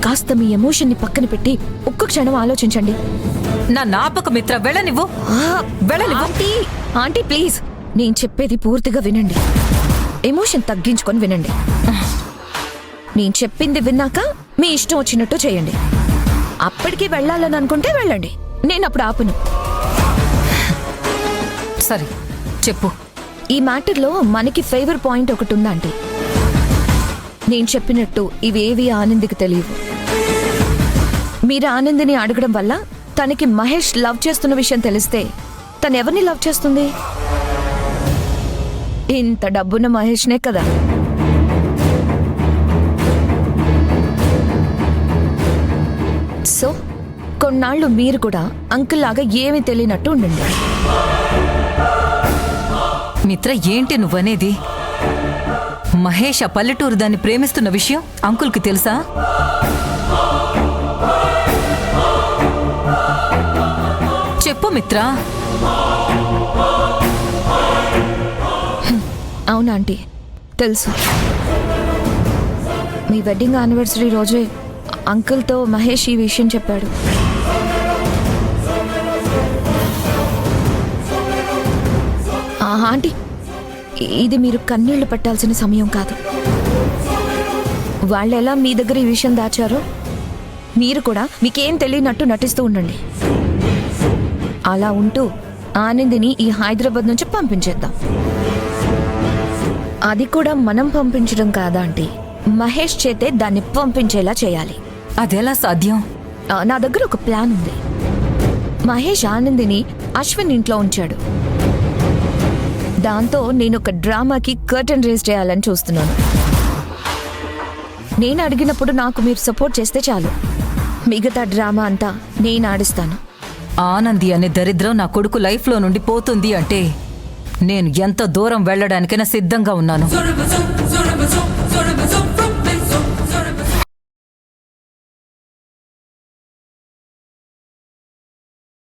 కాస్త మీ ఎమోషన్ ని పక్కన పెట్టి ఒక్క క్షణం ఆలోచించండి. నా నాపక మిత్ర వెళ్ళనివ్వు. ఆంటీ ఆంటీ ప్లీజ్, నేను చెప్పేది పూర్తిగా వినండి. ఎమోషన్ తగ్గించుకొని వినండి. నేను చెప్పింది విన్నాక మీ ఇష్టం వచ్చినట్టు చేయండి. అప్పటికి వెళ్ళాలని అనుకుంటే వెళ్ళండి, నేను అప్పుడు ఆపను. సరే చెప్పు. ఈ మ్యాటర్లో మనకి ఫేవర్ పాయింట్ ఒకటి ఉందంటే, నేను చెప్పినట్టు ఇవేవి ఆనందికి తెలియవు. మీరు ఆనందిని అడగడం వల్ల తనకి మహేష్ లవ్ చేస్తున్న విషయం తెలిస్తే తను ఎవరిని లవ్ చేస్తుంది? ఇంత డబ్బున్న మహేష్నే కదా. సో కొన్నాళ్ళు మీరు కూడా అంకుల్ లాగా ఏమీ తెలియనట్టు ఉండండి. మిత్ర ఏంటి నువ్వనేది? మహేష్ ఆ పల్లెటూరు దాన్ని ప్రేమిస్తున్న విషయం అంకుల్కి తెలుసా? చెప్పు మిత్ర. అవునా ఆంటీ, తెలుసు. మీ వెడ్డింగ్ యానివర్సరీ రోజే అంకుల్తో మహేష్ ఈ విషయం చెప్పాడు. ఆంటీ, ఇది మీరు కన్నీళ్లు పెట్టాల్సిన సమయం కాదు. వాళ్ళెలా మీ దగ్గర ఈ విషయం దాచారో మీరు కూడా మీకేం తెలియనట్టు నటిస్తూ ఉండండి. అలా ఉంటూ ఆనందిని ఈ హైదరాబాద్ నుంచి పంపించేద్దాం. అది కూడా మనం పంపించడం కాదా ఆంటీ, మహేష్ చేతే దాన్ని పంపించేలా చేయాలి. అదెలా సాధ్యం? నా దగ్గర ఒక ప్లాన్ ఉంది. మహేష్ ఆనందిని అశ్విన్ ఇంట్లో ఉంచాడు. దాంతో నేను ఒక డ్రామాకి కర్టెన్ రేస్ చేయాలని చూస్తున్నాను. నేను అడిగినప్పుడు నాకు మీరు సపోర్ట్ చేస్తే చాలు. మిగతా డ్రామా అంతా నేను ఆడిస్తాను. ఆనంది అనే దరిద్రం నా కొడుకు లైఫ్లో నుండి పోతుంది అంటే నేను ఎంత దూరం వెళ్ళడానికైనా సిద్ధంగా ఉన్నాను.